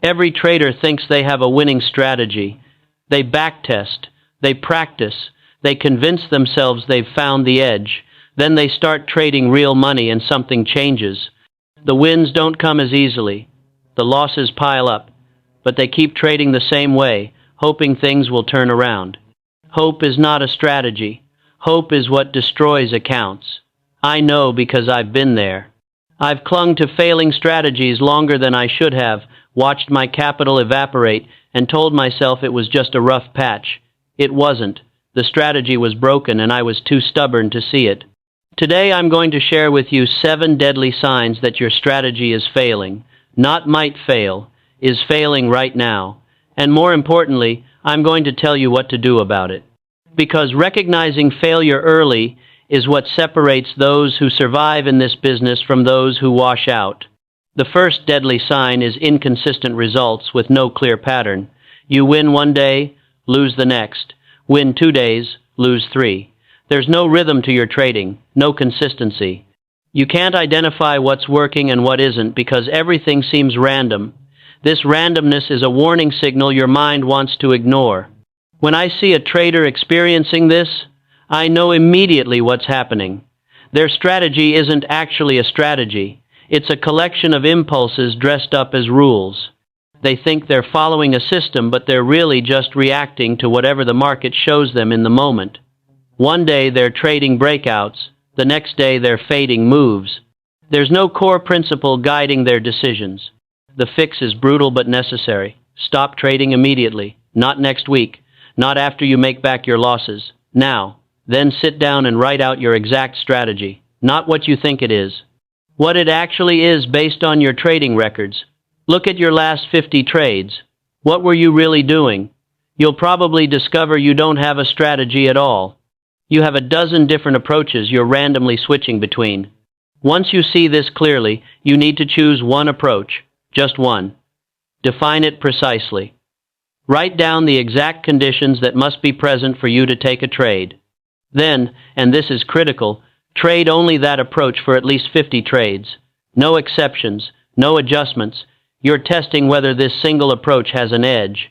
Every trader thinks they have a winning strategy. They backtest, they practice, they convince themselves they've found the edge. Then they start trading real money and something changes. The wins don't come as easily. The losses pile up, but they keep trading the same way, hoping things will turn around. Hope is not a strategy. Hope is what destroys accounts. I know because I've been there. I've clung to failing strategies longer than I should have, watched my capital evaporate, and told myself it was just a rough patch. It wasn't. The strategy was broken and I was too stubborn to see it. Today I'm going to share with you 7 deadly signs that your strategy is failing. Not might fail, is failing right now. And more importantly, I'm going to tell you what to do about it. Because recognizing failure early is what separates those who survive in this business from those who wash out. The first deadly sign is inconsistent results with no clear pattern. You win one day, lose the next. Win 2 days, lose 3. There's no rhythm to your trading, no consistency. You can't identify what's working and what isn't because everything seems random. This randomness is a warning signal your mind wants to ignore. When I see a trader experiencing this, I know immediately what's happening. Their strategy isn't actually a strategy. It's a collection of impulses dressed up as rules. They think they're following a system, but they're really just reacting to whatever the market shows them in the moment. One day they're trading breakouts, the next day they're fading moves. There's no core principle guiding their decisions. The fix is brutal but necessary. Stop trading immediately, not next week, not after you make back your losses. Now. Then sit down and write out your exact strategy, not what you think it is. What it actually is based on your trading records. Look at your last 50 trades. What were you really doing? You'll probably discover you don't have a strategy at all. You have a dozen different approaches you're randomly switching between. Once you see this clearly, you need to choose one approach, just one. Define it precisely. Write down the exact conditions that must be present for you to take a trade. Then, and this is critical, trade only that approach for at least 50 trades. No exceptions, no adjustments. You're testing whether this single approach has an edge.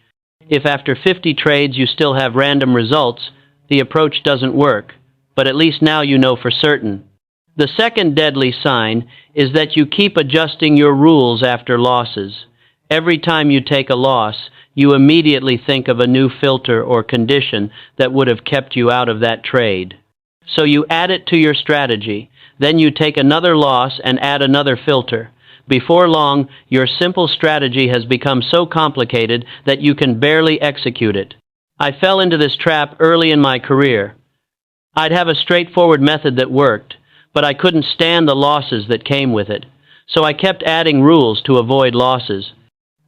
If after 50 trades you still have random results, the approach doesn't work, but at least now you know for certain. The second deadly sign is that you keep adjusting your rules after losses. Every time you take a loss, you immediately think of a new filter or condition that would have kept you out of that trade. So you add it to your strategy, then you take another loss and add another filter. Before long, your simple strategy has become so complicated that you can barely execute it. I fell into this trap early in my career. I'd have a straightforward method that worked, but I couldn't stand the losses that came with it. So I kept adding rules to avoid losses.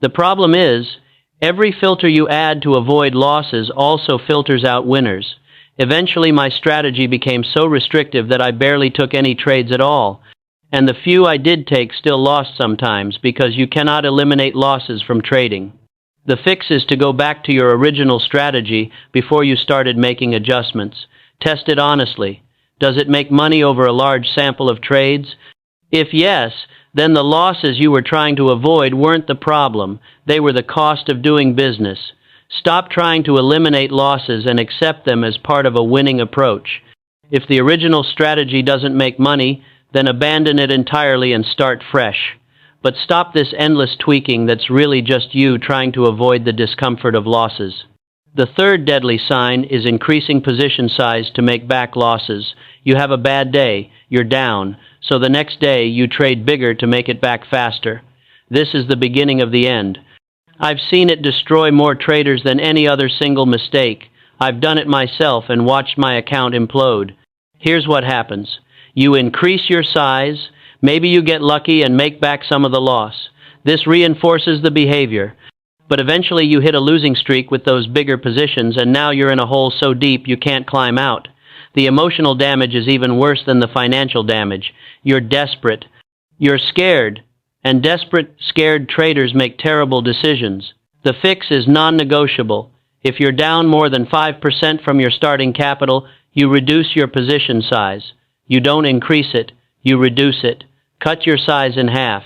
The problem is, every filter you add to avoid losses also filters out winners. Eventually my strategy became so restrictive that I barely took any trades at all, and the few I did take still lost sometimes because you cannot eliminate losses from trading. The fix is to go back to your original strategy before you started making adjustments. Test it honestly. Does it make money over a large sample of trades? If yes, then the losses you were trying to avoid weren't the problem. They were the cost of doing business. Stop trying to eliminate losses and accept them as part of a winning approach. If the original strategy doesn't make money, then abandon it entirely and start fresh. But stop this endless tweaking that's really just you trying to avoid the discomfort of losses. The third deadly sign is increasing position size to make back losses. You have a bad day, you're down, so the next day you trade bigger to make it back faster. This is the beginning of the end. I've seen it destroy more traders than any other single mistake. I've done it myself and watched my account implode. Here's what happens. You increase your size, maybe you get lucky and make back some of the loss. This reinforces the behavior. But eventually you hit a losing streak with those bigger positions and now you're in a hole so deep you can't climb out. The emotional damage is even worse than the financial damage. You're desperate. You're scared. And desperate, scared traders make terrible decisions. The fix is non-negotiable. If you're down more than 5% from your starting capital, you reduce your position size. You don't increase it, you reduce it. Cut your size in half.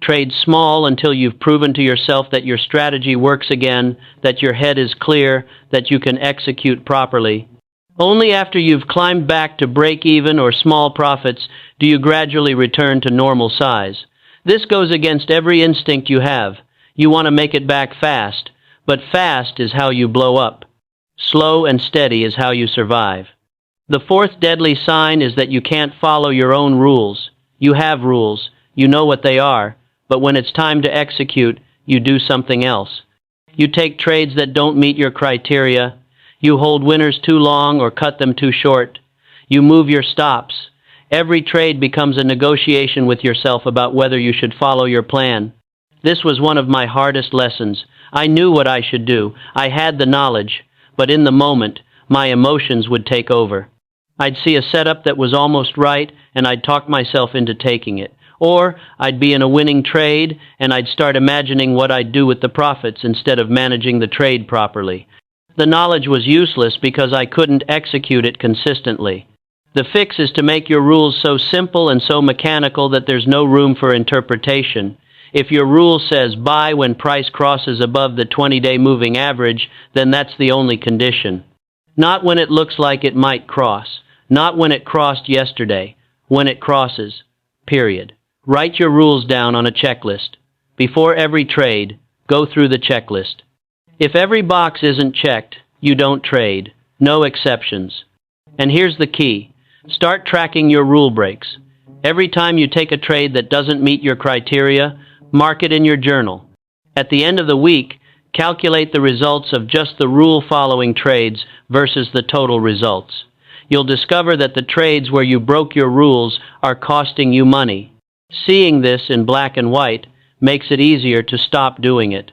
Trade small until you've proven to yourself that your strategy works again, that your head is clear, that you can execute properly. Only after you've climbed back to break even or small profits do you gradually return to normal size. This goes against every instinct you have. You want to make it back fast, but fast is how you blow up. Slow and steady is how you survive. The fourth deadly sign is that you can't follow your own rules. You have rules. You know what they are. But when it's time to execute, you do something else. You take trades that don't meet your criteria. You hold winners too long or cut them too short. You move your stops. Every trade becomes a negotiation with yourself about whether you should follow your plan. This was one of my hardest lessons. I knew what I should do. I had the knowledge. But in the moment, my emotions would take over. I'd see a setup that was almost right, and I'd talk myself into taking it. Or I'd be in a winning trade, and I'd start imagining what I'd do with the profits instead of managing the trade properly. The knowledge was useless because I couldn't execute it consistently. The fix is to make your rules so simple and so mechanical that there's no room for interpretation. If your rule says buy when price crosses above the 20-day moving average, then that's the only condition. Not when it looks like it might cross. Not when it crossed yesterday. When it crosses. Period. Write your rules down on a checklist. Before every trade, go through the checklist. If every box isn't checked, you don't trade. No exceptions. And here's the key. Start tracking your rule breaks. Every time you take a trade that doesn't meet your criteria, mark it in your journal. At the end of the week, calculate the results of just the rule-following trades versus the total results. You'll discover that the trades where you broke your rules are costing you money. Seeing this in black and white makes it easier to stop doing it.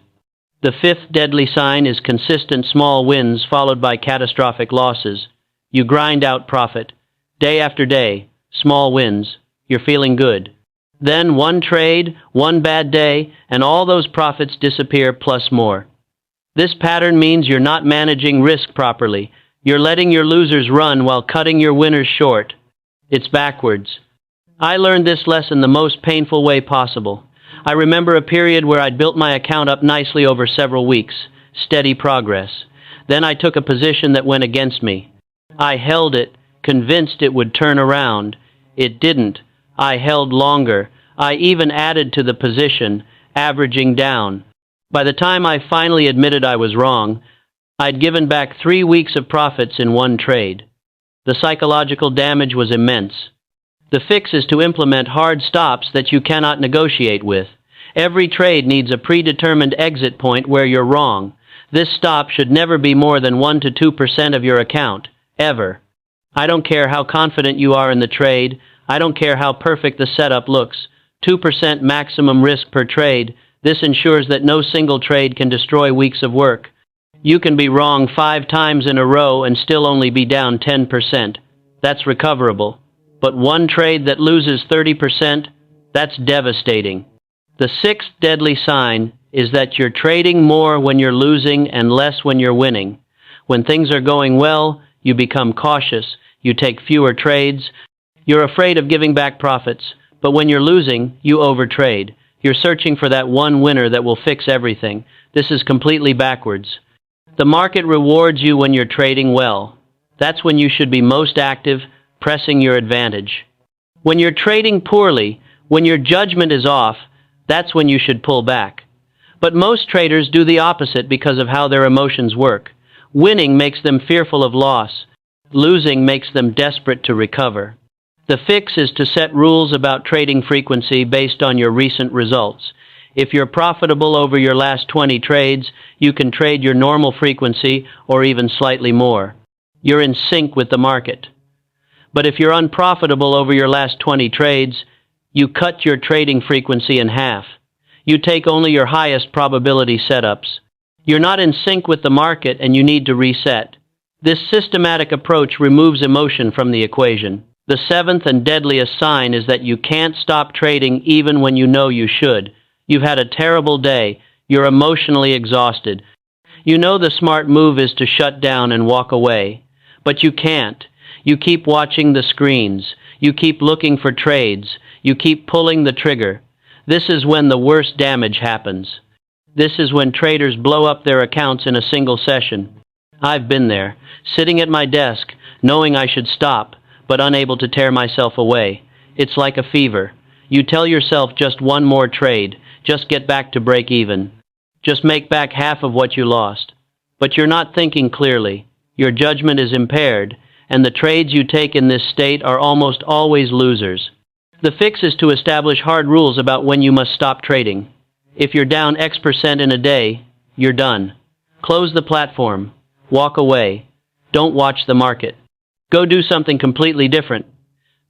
The fifth deadly sign is consistent small wins followed by catastrophic losses. You grind out profit. Day after day, small wins. You're feeling good. Then one trade, one bad day, and all those profits disappear plus more. This pattern means you're not managing risk properly. You're letting your losers run while cutting your winners short. It's backwards. I learned this lesson the most painful way possible. I remember a period where I'd built my account up nicely over several weeks. Steady progress. Then I took a position that went against me. I held it, convinced it would turn around. It didn't. I held longer. I even added to the position, averaging down. By the time I finally admitted I was wrong, I'd given back 3 weeks of profits in one trade. The psychological damage was immense. The fix is to implement hard stops that you cannot negotiate with. Every trade needs a predetermined exit point where you're wrong. This stop should never be more than 1 to 2% of your account, ever. I don't care how confident you are in the trade. I don't care how perfect the setup looks. 2% maximum risk per trade. This ensures that no single trade can destroy weeks of work. You can be wrong 5 times in a row and still only be down 10%. That's recoverable. But one trade that loses 30%, that's devastating. The sixth deadly sign is that you're trading more when you're losing and less when you're winning. When things are going well, you become cautious. You take fewer trades. You're afraid of giving back profits. But when you're losing, you overtrade. You're searching for that one winner that will fix everything. This is completely backwards. The market rewards you when you're trading well. That's when you should be most active, pressing your advantage. When you're trading poorly, when your judgment is off, that's when you should pull back. But most traders do the opposite because of how their emotions work. Winning makes them fearful of loss. Losing makes them desperate to recover. The fix is to set rules about trading frequency based on your recent results. If you're profitable over your last 20 trades, you can trade your normal frequency or even slightly more. You're in sync with the market. But if you're unprofitable over your last 20 trades, you cut your trading frequency in half. You take only your highest probability setups. You're not in sync with the market and you need to reset. This systematic approach removes emotion from the equation. The seventh and deadliest sign is that you can't stop trading even when you know you should. You've had a terrible day. You're emotionally exhausted. You know the smart move is to shut down and walk away. But you can't. You keep watching the screens. You keep looking for trades. You keep pulling the trigger. This is when the worst damage happens. This is when traders blow up their accounts in a single session. I've been there, sitting at my desk, knowing I should stop, but unable to tear myself away. It's like a fever. You tell yourself just one more trade, just get back to break even. Just make back half of what you lost. But you're not thinking clearly. Your judgment is impaired, and the trades you take in this state are almost always losers. The fix is to establish hard rules about when you must stop trading. If you're down X% in a day, you're done. Close the platform. Walk away. Don't watch the market. Go do something completely different.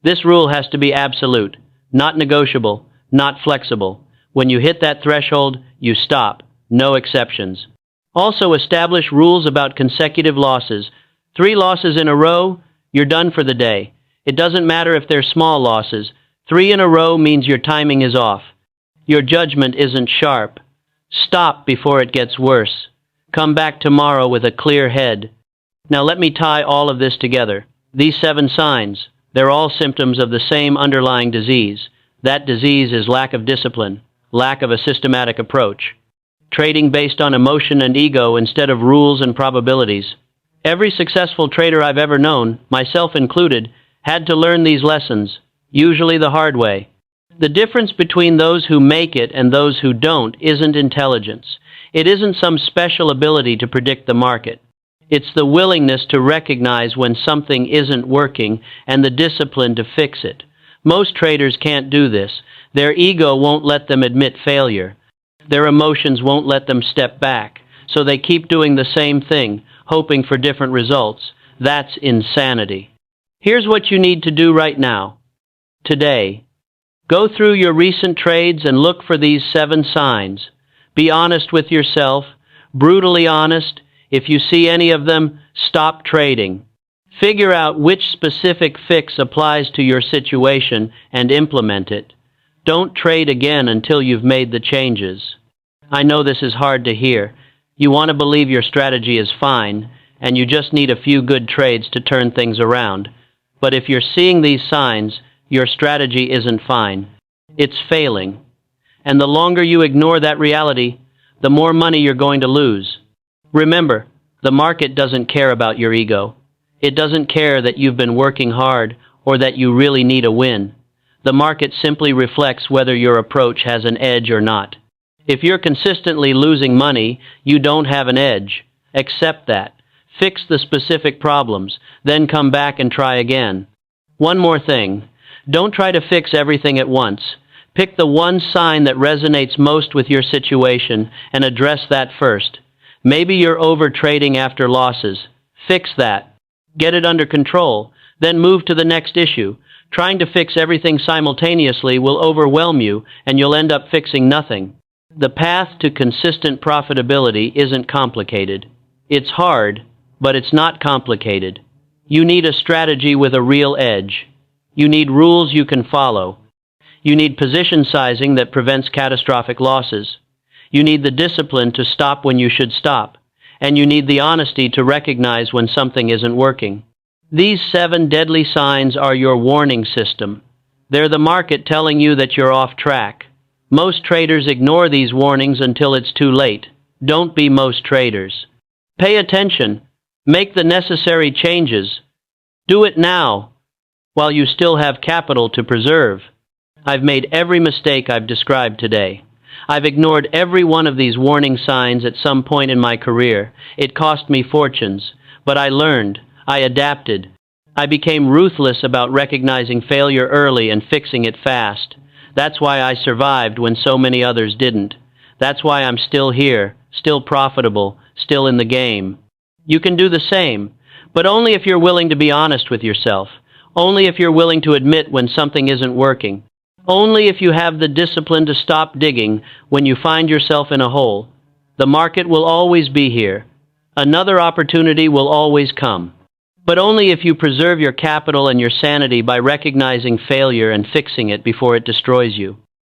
This rule has to be absolute, not negotiable, not flexible. When you hit that threshold, you stop. No exceptions. Also establish rules about consecutive losses. 3 losses in a row, you're done for the day. It doesn't matter if they're small losses. 3 in a row means your timing is off. Your judgment isn't sharp. Stop before it gets worse. Come back tomorrow with a clear head. Now let me tie all of this together. These 7 signs, they're all symptoms of the same underlying disease. That disease is lack of discipline, lack of a systematic approach. Trading based on emotion and ego instead of rules and probabilities. Every successful trader I've ever known, myself included, had to learn these lessons, usually the hard way. The difference between those who make it and those who don't isn't intelligence. It isn't some special ability to predict the market. It's the willingness to recognize when something isn't working and the discipline to fix it. Most traders can't do this. Their ego won't let them admit failure. Their emotions won't let them step back. So they keep doing the same thing, hoping for different results. That's insanity. Here's what you need to do right now. Today, go through your recent trades and look for these 7 signs. Be honest with yourself, brutally honest. If you see any of them, stop trading. Figure out which specific fix applies to your situation and implement it. Don't trade again until you've made the changes. I know this is hard to hear. You want to believe your strategy is fine, and you just need a few good trades to turn things around. But if you're seeing these signs, your strategy isn't fine. It's failing. And the longer you ignore that reality, the more money you're going to lose. Remember, the market doesn't care about your ego. It doesn't care that you've been working hard or that you really need a win. The market simply reflects whether your approach has an edge or not. If you're consistently losing money, you don't have an edge. Accept that. Fix the specific problems, then come back and try again. One more thing. Don't try to fix everything at once. Pick the one sign that resonates most with your situation and address that first. Maybe you're overtrading after losses. Fix that. Get it under control. Then move to the next issue. Trying to fix everything simultaneously will overwhelm you, and you'll end up fixing nothing. The path to consistent profitability isn't complicated. It's hard, but it's not complicated. You need a strategy with a real edge. You need rules you can follow. You need position sizing that prevents catastrophic losses. You need the discipline to stop when you should stop. And you need the honesty to recognize when something isn't working. These 7 deadly signs are your warning system. They're the market telling you that you're off track. Most traders ignore these warnings until it's too late. Don't be most traders. Pay attention. Make the necessary changes. Do it now, while you still have capital to preserve. I've made every mistake I've described today. I've ignored every one of these warning signs at some point in my career. It cost me fortunes, but I learned. I adapted. I became ruthless about recognizing failure early and fixing it fast. That's why I survived when so many others didn't. That's why I'm still here, still profitable, still in the game. You can do the same, but only if you're willing to be honest with yourself. Only if you're willing to admit when something isn't working. Only if you have the discipline to stop digging when you find yourself in a hole. The market will always be here. Another opportunity will always come. But only if you preserve your capital and your sanity by recognizing failure and fixing it before it destroys you.